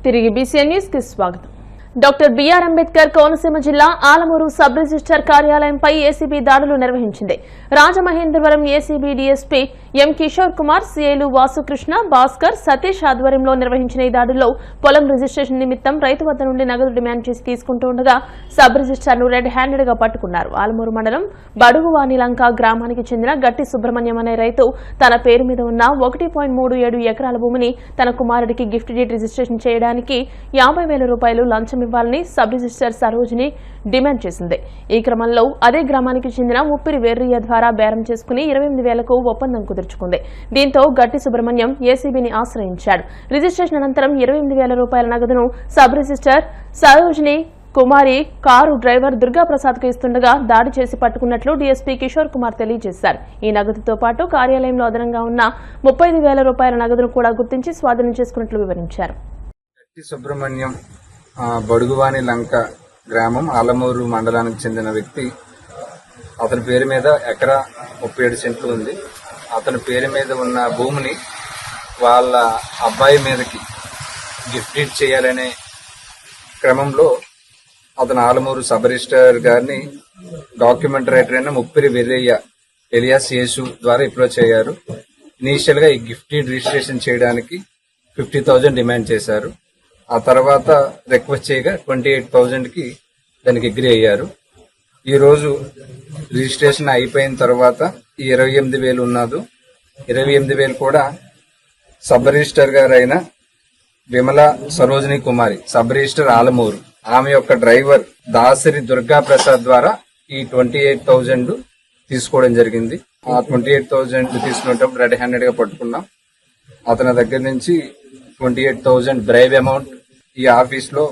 తిరిగి BCN news కి స్వాగతం. డాక్టర్ బిఆర్ అంబేద్కర్ కోనసీమ జిల్లా ఆలమూరు సబ్ రిజిస్టర్ కార్యాలయంపై ఏసీబీ దాడులు నిర్వహించింది. Rajamahendravaram ACB DSP M Kishore Kumar, సీఐలు వాసుకృష్ణ, భాస్కర్, సతీష్ ఆధ్వర్యంలో నిర్వహించిన ఈ దాడుల్లో పొలం రిజిస్ట్రేషన్ నిమిత్తం రైతు వద్ద నుండి నగదు డిమాండ్ చేసి తీసుకుంటూ ఉండగా సబ్ రిజిస్టర్ను రెడ్ హ్యాండెడ్ గా పట్టుకున్నారు. ఆలమూరు మండలం బడుగువానిలంక గ్రామానికి చెందిన గట్టి సుబ్రహ్మణ్యం అనే రైతు తన పేరు మీద ఉన్న 1.37 ఎకరాల భూమిని తన కుమారుడికి గిఫ్ట్ డీడ్ రిజిస్ట్రేషన్ చేయడానికి 50,000 రూపాయలు లంచం ఇవ్వాలని సబ్ రిజిస్టర్ సరోజిని డిమాండ్ చేసింది. ఈ క్రమంలో అదే గ్రామానికి చెందిన ముప్పిరి వేర్రియ ద్వారా బేరం చేసుకుని 28,000కు ఒప్పందం కుదుర్చుకుంది. దీంతో గట్టి సుబ్రహ్మణ్యం ఏసీబీని ఆశ్రయించాడు. రిజిస్ట్రేషన్ అనంతరం 28,000 రూపాయల నగదును సబ్ రిజిస్టర్ సరోజిని కుమారి కారు డ్రైవర్ దుర్గాప్రసాద్ కు ఇస్తుండగా దాడి చేసి పట్టుకున్నట్లు డీఎస్పీ కిషోర్ కుమార్ తెలియజేశారు. ఈ నగదుతో పాటు కార్యాలయంలో అదనంగా ఉన్న 35,000 రూపాయల నగదును కూడా గుర్తించి స్వాధీనం చేసుకున్నట్లు వివరించారు. సుబ్రహ్మణ్యం బడుగువాని లంక గ్రామం ఆలమూరు మండలానికి చెందిన వ్యక్తి. అతని పేరు మీద ఎకరా 37 సెంట్లు ఉంది. అతని పేరు మీద ఉన్న భూమిని వాళ్ళ అబ్బాయి మీదకి గిఫ్ట్ డీడ్ చేయాలనే క్రమంలో అతను ఆలమూరు సబ్ రిజిస్టర్ గారిని డాక్యుమెంట్ రైటర్ అయిన ముప్పిరి వెర్రయ్య ఎలియాస్ యేసు ద్వారా అప్రోచ్ అయ్యారు. ఇనీషియల్ గా ఈ గిఫ్ట్ డీడ్ రిజిస్ట్రేషన్ చేయడానికి 50,000 డిమాండ్ చేశారు. ఆ తర్వాత రిక్వెస్ట్ చేయగా 28,000కి దానికి అగ్రీ అయ్యారు. ఈ రోజు రిజిస్ట్రేషన్ అయిపోయిన తర్వాత ఈ 28,000 ఉన్నది. 28,000 కూడా సబ్ రిజిస్టర్ గారు అయిన విమల సరోజిని కుమారి, సబ్ రిజిస్టర్ ఆలమూరు, ఆమె యొక్క డ్రైవర్ దాసరి దుర్గాప్రసాద్ ద్వారా ఈ 28,000 తీసుకోవడం జరిగింది. ఆ 28,000 తీసుకునేటప్పుడు రెడ్ హ్యాండెడ్ గా పట్టుకున్నాం. అతని దగ్గర నుంచి 28,000 బ్రైవ్ అమౌంట్, ఈ ఆఫీస్ లో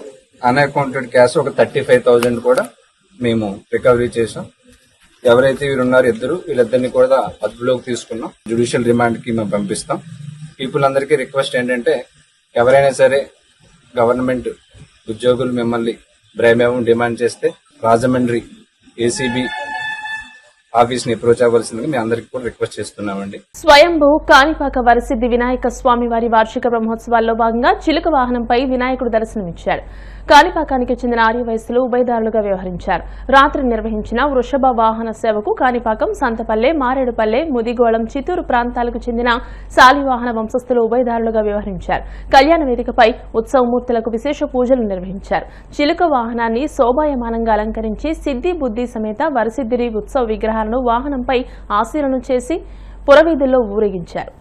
అన్అకౌంటెడ్ క్యాష్ ఒక 35,000 కూడా మేము రికవరీ చేసాం. ఎవరైతే వీరున్నారో వీళ్ళిద్దరిని కూడా అదుపులోకి తీసుకున్నాం. జ్యుడిషియల్ రిమాండ్ కి మేము పంపిస్తాం. పీపుల్ అందరికీ రిక్వెస్ట్ ఏంటంటే, ఎవరైనా సరే గవర్నమెంట్ ఉద్యోగులు మిమ్మల్ని బ్రైవ్ అమౌంట్ డిమాండ్ చేస్తే రాజమండ్రి ఏసీబీ ఆఫీస్ ని అప్రోచ్ అవ్వాల్సిందిగా మీ అందరికీ కూడా రిక్వెస్ట్ చేస్తున్నామండి. స్వయంభూ కాణిపాక వరసిద్ధి వినాయక స్వామి వారి వార్షిక బ్రహ్మోత్సవాల్లో భాగంగా చిలుక వాహనంపై వినాయకుడు దర్శనమిచ్చాడు. కాణిపాకానికి చెందిన ఆర్యవయస్సులు ఉభయదారులుగా వ్యవహరించారు. రాత్రి నిర్వహించిన వృషభ వాహన సేవకు కాణిపాకం, సంతపల్లె, మారేడుపల్లె, ముదిగోళం, చిత్తూరు ప్రాంతాలకు చెందిన శాలివాహన వంశస్థులు ఉభయదారులుగా వ్యవహరించారు. కళ్యాణ వేదికపై ఉత్సవమూర్తులకు విశేష పూజలు నిర్వహించారు. చిలుక వాహనాన్ని శోభాయమానంగా అలంకరించి సిద్ధి బుద్ధి సమేత వరసిద్ధిరి ఉత్సవ విగ్రహాలను వాహనంపై ఆశీర్వను చేసి పురవీధుల్లో ఊరేగించారు.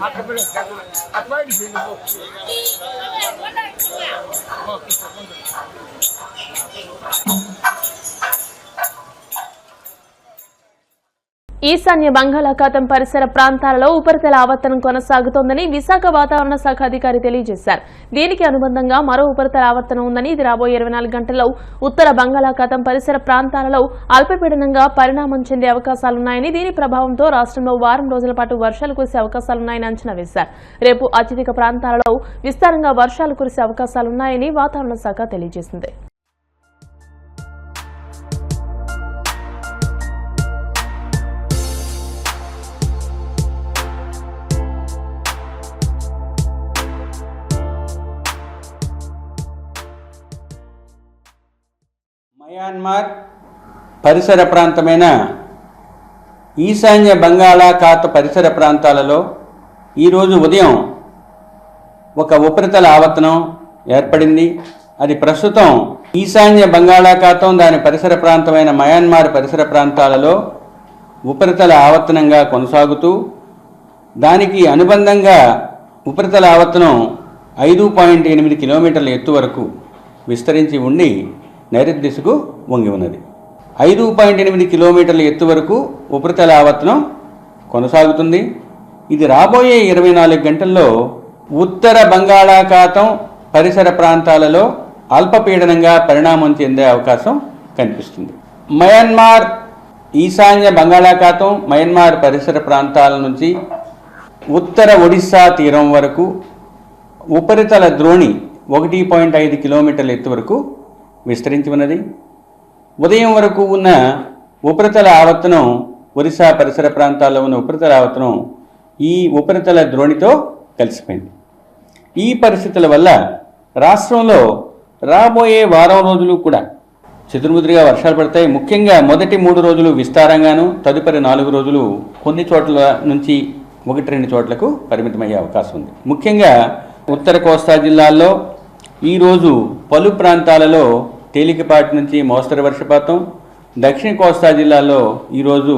Aku boleh ఈశాన్య బంగాళాఖాతం పరిసర ప్రాంతాలలో ఉపరితల ఆవర్తనం కొనసాగుతోందని విశాఖ వాతావరణ శాఖ అధికారి తెలియజేశారు. దీనికి అనుబంధంగా మరో ఉపరితల ఆవర్తనం ఉందని, ఇది రాబోయే 24 గంటల్లో ఉత్తర బంగాళాఖాతం పరిసర ప్రాంతాలలో అల్పపీడనంగా పరిణామం చెందే అవకాశాలున్నాయని, దీని ప్రభావంతో రాష్ట్రంలో వారం రోజుల పాటు వర్షాలు కురిసే అవకాశాలున్నాయని అంచనా వేశారు. రేపు అత్యధిక ప్రాంతాలలో విస్తారంగా వర్షాలు కురిసే అవకాశాలున్నాయని వాతావరణ శాఖ తెలియజేసింది. మయన్మార్ పరిసర ప్రాంతమైన ఈశాన్య బంగాళాఖాత పరిసర ప్రాంతాలలో ఈరోజు ఉదయం ఒక ఉపరితల ఆవర్తనం ఏర్పడింది. అది ప్రస్తుతం ఈశాన్య బంగాళాఖాతం దాని పరిసర ప్రాంతమైన మయన్మార్ పరిసర ప్రాంతాలలో ఉపరితల ఆవర్తనంగా కొనసాగుతూ దానికి అనుబంధంగా ఉపరితల ఆవర్తనం 5.8 కిలోమీటర్ల ఎత్తు వరకు విస్తరించి ఉండి నైరుతి దిశకు వంగి ఉన్నది. 5.8 కిలోమీటర్ల ఎత్తు వరకు ఉపరితల ఆవర్తనం కొనసాగుతుంది. ఇది రాబోయే 24 గంటల్లో ఉత్తర బంగాళాఖాతం పరిసర ప్రాంతాలలో అల్పపీడనంగా పరిణామం చెందే అవకాశం కనిపిస్తుంది. మయన్మార్ ఈశాన్య బంగాళాఖాతం మయన్మార్ పరిసర ప్రాంతాల నుంచి ఉత్తర ఒడిశా తీరం వరకు ఉపరితల ద్రోణి 1.5 కిలోమీటర్ల ఎత్తు వరకు విస్తరించి ఉన్నది. ఉదయం వరకు ఉన్న ఉపరితల ఆవర్తనం ఒరిస్సా పరిసర ప్రాంతాల్లో ఉన్న ఉపరితల ఆవర్తనం ఈ ఉపరితల ద్రోణితో కలిసిపోయింది. ఈ పరిస్థితుల వల్ల రాష్ట్రంలో రాబోయే వారం రోజులు కూడా చెదురుముదురుగా వర్షాలు పడతాయి. ముఖ్యంగా మొదటి 3 రోజులు విస్తారంగాను, తదుపరి 4 రోజులు కొన్ని చోట్ల నుంచి 1-2 చోట్లకు పరిమితమయ్యే అవకాశం ఉంది. ముఖ్యంగా ఉత్తర కోస్తా జిల్లాల్లో ఈరోజు పలు ప్రాంతాలలో తేలికపాటి నుంచి మోస్తరు వర్షపాతం, దక్షిణ కోస్తా జిల్లాల్లో ఈరోజు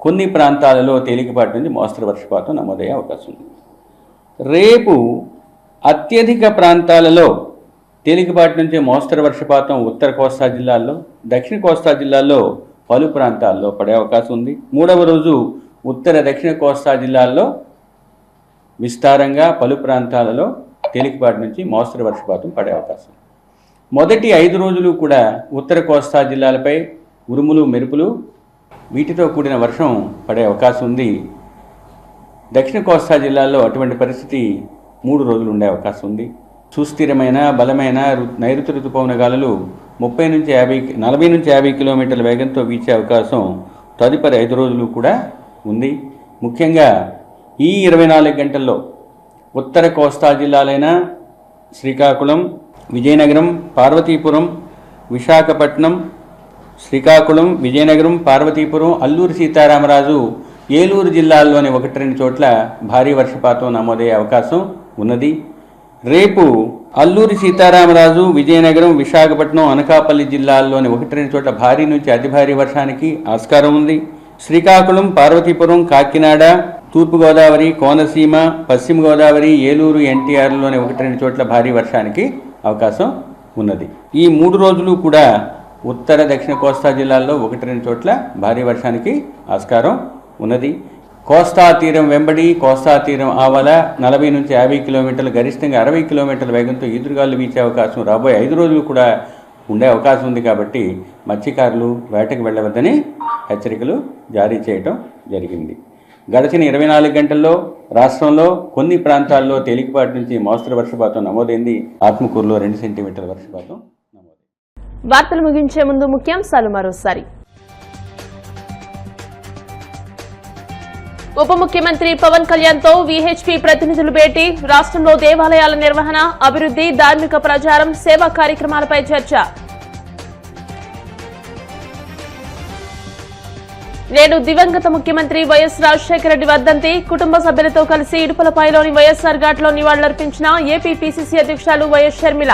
కొన్ని ప్రాంతాలలో తేలికపాటి నుంచి మోస్తరు వర్షపాతం నమోదయ్యే అవకాశం ఉంది. రేపు అత్యధిక ప్రాంతాలలో తేలికపాటి నుంచి మోస్తరు వర్షపాతం ఉత్తర కోస్తా జిల్లాల్లో, దక్షిణ కోస్తా జిల్లాల్లో పలు ప్రాంతాల్లో పడే అవకాశం ఉంది. 3వ రోజు ఉత్తర దక్షిణ కోస్తా జిల్లాల్లో విస్తారంగా పలు ప్రాంతాలలో తేలికపాటి నుంచి మోస్తరు వర్షపాతం పడే అవకాశం. మొదటి 5 రోజులు కూడా ఉత్తర కోస్తా జిల్లాలపై ఉరుములు మెరుపులు వీటితో కూడిన వర్షం పడే అవకాశం ఉంది. దక్షిణ కోస్తా జిల్లాల్లో అటువంటి పరిస్థితి 3 రోజులు ఉండే అవకాశం ఉంది. సుస్థిరమైన బలమైన నైరుతి ఋతుపవన గాలులు 40 నుంచి 50 కిలోమీటర్ల వేగంతో వీచే అవకాశం తదుపరి 5 రోజులు కూడా ఉంది. ముఖ్యంగా ఈ 24 గంటల్లో ఉత్తర కోస్తా జిల్లాలైన శ్రీకాకుళం, విజయనగరం, పార్వతీపురం, విశాఖపట్నం, శ్రీకాకుళం, విజయనగరం, పార్వతీపురం, అల్లూరి సీతారామరాజు, ఏలూరు జిల్లాల్లోని 1-2 చోట్ల భారీ వర్షపాతం నమోదయ్యే అవకాశం ఉన్నది. రేపు అల్లూరి సీతారామరాజు, విజయనగరం, విశాఖపట్నం, అనకాపల్లి జిల్లాల్లోని 1-2 చోట్ల భారీ నుంచి అతి భారీ వర్షానికి ఆస్కారం ఉంది. శ్రీకాకుళం, పార్వతీపురం, కాకినాడ, తూర్పుగోదావరి, కోనసీమ, పశ్చిమ గోదావరి, ఏలూరు, ఎన్టీఆర్లోని 1-2 చోట్ల భారీ వర్షానికి అవకాశం ఉన్నది. ఈ 3 రోజులు కూడా ఉత్తర దక్షిణ కోస్తా జిల్లాల్లో 1-2 చోట్ల భారీ వర్షానికి ఆస్కారం ఉన్నది. కోస్తా తీరం వెంబడి కోస్తా తీరం ఆవల 40 నుంచి 50 కిలోమీటర్లు, గరిష్టంగా 60 కిలోమీటర్ల వేగంతో ఈదురుగాలు వీచే అవకాశం రాబోయే 5 రోజులు కూడా ఉండే అవకాశం ఉంది. కాబట్టి మత్స్యకారులు వేటకు వెళ్ళవద్దని హెచ్చరికలు జారీ చేయటం జరిగింది. గడిచిన 24 గంటల్లో రాష్ట్రంలో కొన్ని ప్రాంతాల్లో తేలికపాటి నుంచి మోస్తరు వర్షపాతం నమోదైంది. ఆత్మకూరులో 2 సెంటీమీటర్ల వర్షపాతం నమోదైంది. వార్తలు ముగించే ముందు ముఖ్యాంశాలు మరోసారి. ఉప ముఖ్యమంత్రి పవన్ కళ్యాణ్ తో వీహెచ్పీ ప్రతినిధులు భేటీ, రాష్ట్రంలో దేవాలయాల నిర్వహణ, అభివృద్ధి, ధార్మిక ప్రచారం, సేవా కార్యక్రమాలపై చర్చ. నేడు దివంగత ముఖ్యమంత్రి వైఎస్ రాజశేఖర రెడ్డి వర్ధంతి, కుటుంబ సభ్యులతో కలిసి ఇడుపులపాయలోని వైఎస్ఆర్ ఘాట్లో నివాళులర్పించిన ఏపీ పీసీసీ అధ్యక్షులు వైఎస్ షర్మిల.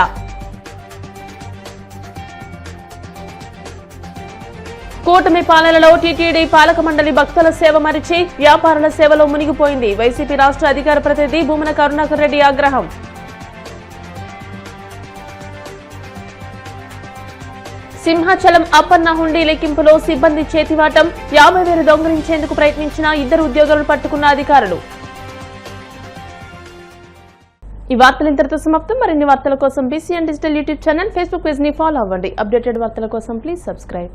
కూటమి పాలనలో టీటీడీ పాలక మండలి భక్తుల సేవ మరిచి వ్యాపారుల సేవలో మునిగిపోయింది. వైసీపీ రాష్ట్ర అధికార ప్రతినిధి భూమన కరుణాకర్ రెడ్డి ఆగ్రహం. సింహాచలం అప్పన్న హుండీ లెక్కింపులో సిబ్బంది చేతివాటం 50,000 దొంగిలించేందుకు ప్రయత్నించిన 2 ఉద్యోగులను పట్టుకున్న అధికారులు. ఈ వార్తలు ఇంతటితో సమాప్తం. మరిన్ని వార్తల కోసం BCN digital YouTube channel, Facebook page ని ఫాలో అవ్వండి. అప్డేటెడ్ వార్తల కోసం ప్లీజ్ సబ్స్క్రైబ్.